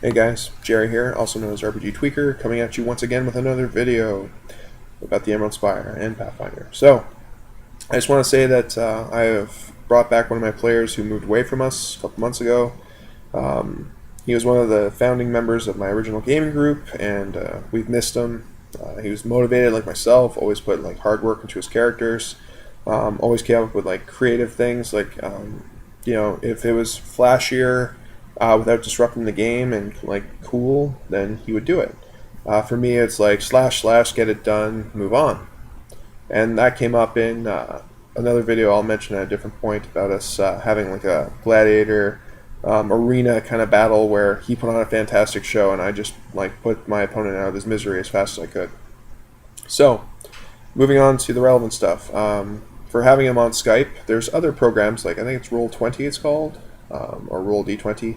Hey guys, Jerry here, also known as RPG Tweaker, coming at you once again with another video about the Emerald Spire and Pathfinder. So, I just want to say that I have brought back one of my players who moved away from us a couple months ago. He was one of the founding members of my original gaming group, and we've missed him. He was motivated like myself, always put like hard work into his characters, always came up with like creative things, like if it was flashier without disrupting the game and like cool, then he would do it. For me, it's like slash slash, get it done, move on. And that came up in another video I'll mention at a different point about us having like a gladiator arena kind of battle where he put on a fantastic show and I just like put my opponent out of his misery as fast as I could. So, moving on to the relevant stuff. For having him on Skype, there's other programs like I think it's Roll20 it's called, or Roll D20.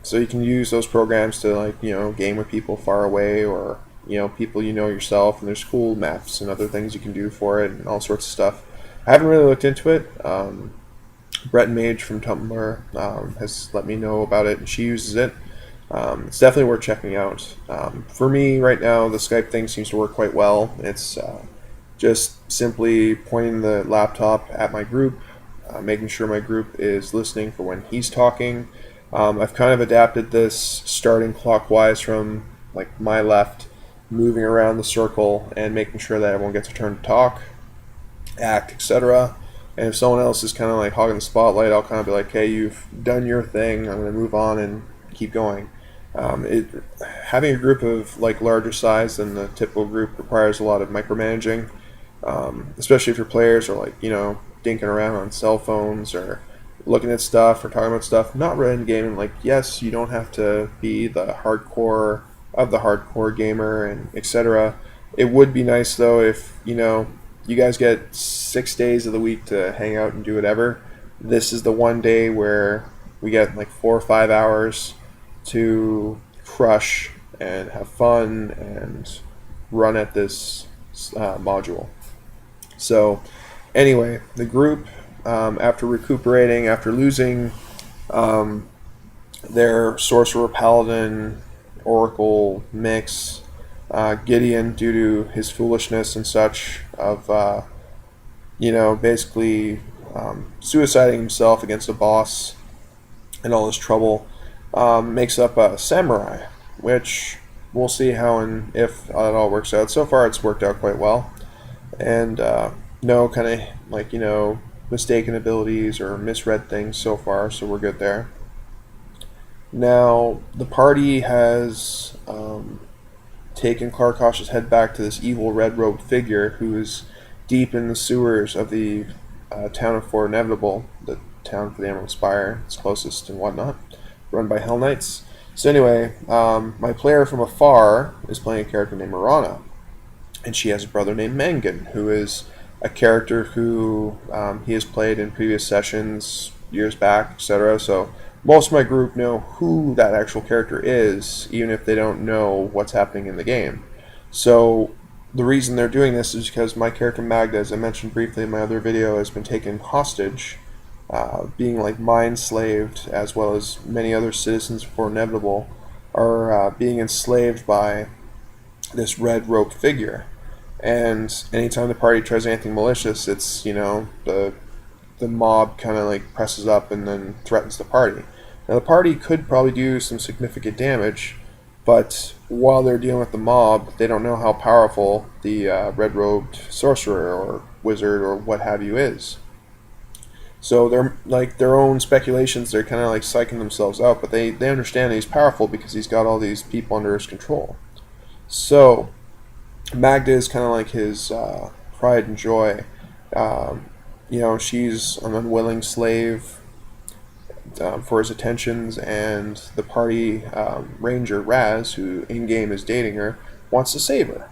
So you can use those programs to like game with people far away or people yourself, and there's cool maps and other things you can do for it and all sorts of stuff. I haven't really looked into it. Brett Mage from Tumblr has let me know about it, and she uses it. It's definitely worth checking out. For me right now, the Skype thing seems to work quite well. It's just simply pointing the laptop at my group, making sure my group is listening for when he's talking. I've kind of adapted this starting clockwise from like my left, moving around the circle and making sure that everyone gets a turn to talk, act, etc. And if someone else is kind of like hogging the spotlight, I'll kind of be like, "Hey, you've done your thing. I'm going to move on and keep going." Having a group of like larger size than the typical group requires a lot of micromanaging, especially if your players are like dinking around on cell phones or looking at stuff or talking about stuff, not really in gaming. Like, yes, you don't have to be the hardcore of the hardcore gamer and etc. It would be nice though if you guys get 6 days of the week to hang out and do whatever. This is the one day where we get like 4 or 5 hours to crush and have fun and run at this module. So anyway, the group, after recuperating, after losing their sorcerer paladin oracle mix, Gideon, due to his foolishness and such of basically suiciding himself against a boss and all his trouble, makes up a samurai, which we'll see how and if it all works out. So far it's worked out quite well, and no kind of like mistaken abilities or misread things so far, so we're good there. Now the party has taken Klarkosh's head back to this evil red-robed figure who is deep in the sewers of the town of Fort Inevitable, the town for the Emerald Spire, its closest and whatnot, run by Hell Knights. So anyway, my player from afar is playing a character named Marana, and she has a brother named Mangan, who is a character who he has played in previous sessions years back, etc. So most of my group know who that actual character is, even if they don't know what's happening in the game. So the reason they're doing this is because my character Magda, as I mentioned briefly in my other video, has been taken hostage, being like mind slaved, as well as many other citizens for Inevitable are being enslaved by this red-robed figure. And anytime the party tries anything malicious, it's the mob kind of like presses up and then threatens the party. Now the party could probably do some significant damage, but while they're dealing with the mob, they don't know how powerful the red-robed sorcerer or wizard or what have you is. So they're like their own speculations, they're kind of like psyching themselves out, but they understand he's powerful because he's got all these people under his control. So Magda is kind of like his pride and joy. She's an unwilling slave for his attentions, and the party ranger Raz, who in-game is dating her, wants to save her.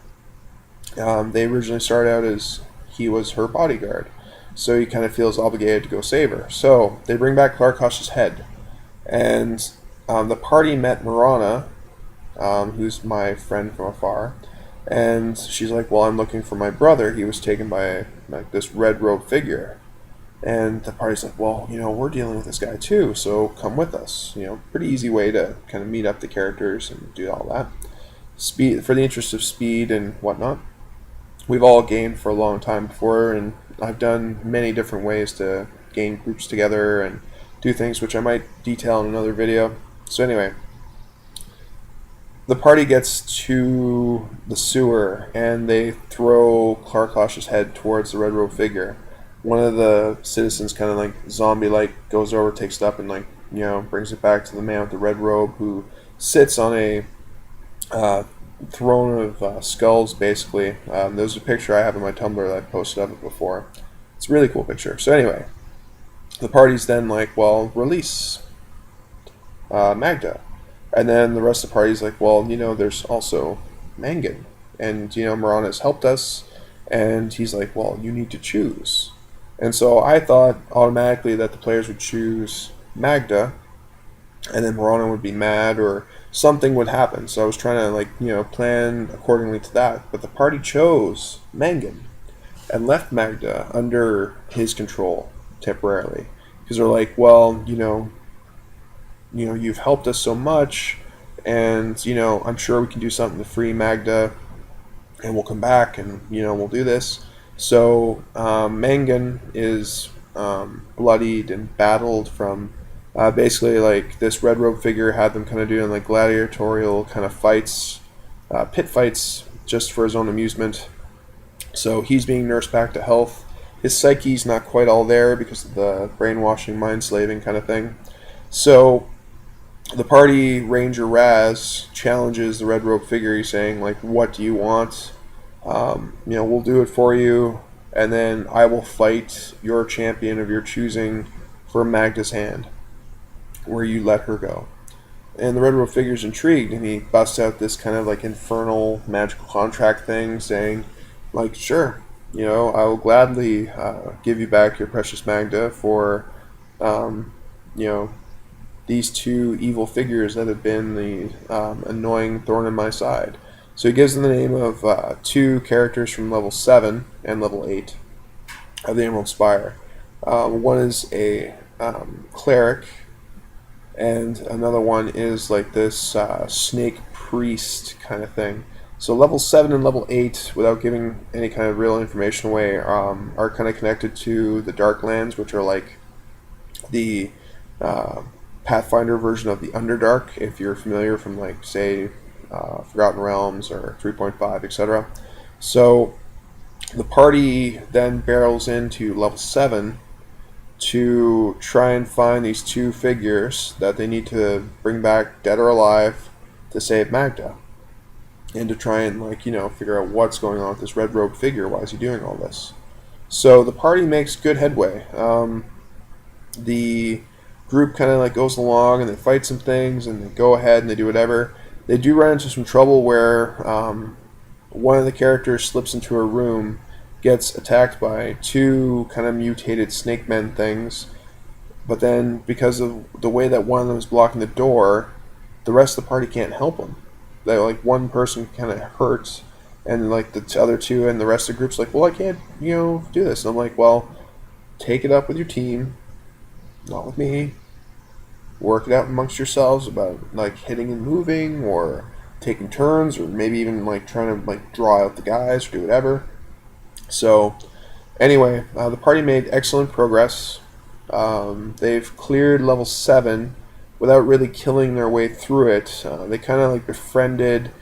They originally started out as he was her bodyguard, so he kind of feels obligated to go save her. So they bring back Klarkosh's head, and the party met Marana, who's my friend from afar, and she's like, "Well, I'm looking for my brother. He was taken by like this red-robed figure." And the party's like, well, we're dealing with this guy too, so come with us. Pretty easy way to kind of meet up the characters and do all that. Speed, for the interest of speed and whatnot. We've all gamed for a long time before, and I've done many different ways to game groups together and do things which I might detail in another video. So anyway, the party gets to the sewer and they throw Clarklaash's head towards the red robe figure. One of the citizens, kind of like zombie-like, goes over, takes it up, and brings it back to the man with the red robe, who sits on a throne of skulls, basically. There's a picture I have in my Tumblr that I posted of it before. It's a really cool picture. So anyway, the party's then like, well, release Magda. And then the rest of the party's like, well, there's also Mangan. And, Marana's helped us. And he's like, well, you need to choose. And so I thought automatically that the players would choose Magda, and then Marana would be mad or something would happen. So I was trying to plan accordingly to that. But the party chose Mangan and left Magda under his control temporarily, because they're like, well, you've helped us so much, and I'm sure we can do something to free Magda, and we'll come back and we'll do this. So Mangan is bloodied and battled from basically like this red robe figure had them kind of doing like gladiatorial kind of fights, pit fights, just for his own amusement. So he's being nursed back to health. His psyche's not quite all there because of the brainwashing, mind slaving kind of thing. So the party ranger Raz challenges the red robe figure. He's saying like, what do you want? We'll do it for you, and then I will fight your champion of your choosing for Magda's hand, where you let her go. And the red robe figure's intrigued, and he busts out this kind of like infernal magical contract thing, saying like, sure, I will gladly give you back your precious Magda for these two evil figures that have been the annoying thorn in my side. So he gives them the name of two characters from level 7 and level 8 of the Emerald Spire. One is a cleric, and another one is like this snake priest kind of thing. So level 7 and level 8, without giving any kind of real information away, are kind of connected to the Darklands, which are like the Pathfinder version of the Underdark, if you're familiar from like, say, Forgotten Realms or 3.5, etc. So the party then barrels into level 7 to try and find these two figures that they need to bring back, dead or alive, to save Magda, and to try and figure out what's going on with this red robe figure. Why is he doing all this? So the party makes good headway. The group kind of goes along and they fight some things and they go ahead and they do whatever. They do run into some trouble where one of the characters slips into a room, gets attacked by two kind of mutated snake men things, but then because of the way that one of them is blocking the door, the rest of the party can't help him. They one person kind of hurts, and the other two and the rest of the group's like, well, I can't do this. And I'm like, well, take it up with your team, not with me. Work it out amongst yourselves about hitting and moving, or taking turns, or maybe even trying to draw out the guys or do whatever. So anyway, the party made excellent progress. They've cleared level 7 without really killing their way through it. They kind of befriended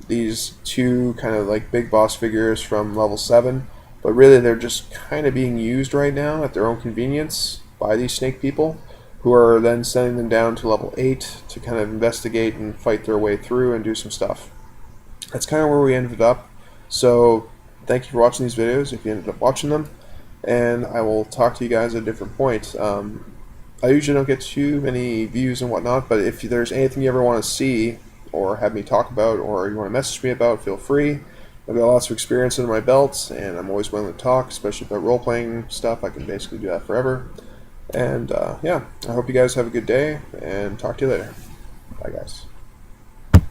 these two kind of big boss figures from level 7, but really they're just kind of being used right now at their own convenience by these snake people, who are then sending them down to level 8 to kind of investigate and fight their way through and do some stuff. That's kind of where we ended up. So thank you for watching these videos, if you ended up watching them, and I will talk to you guys at a different point. I usually don't get too many views and whatnot, but if there's anything you ever want to see or have me talk about, or you want to message me about, feel free. I've got lots of experience under my belt, and I'm always willing to talk, especially about role-playing stuff. I can basically do that forever. And yeah, I hope you guys have a good day, and talk to you later. Bye, guys.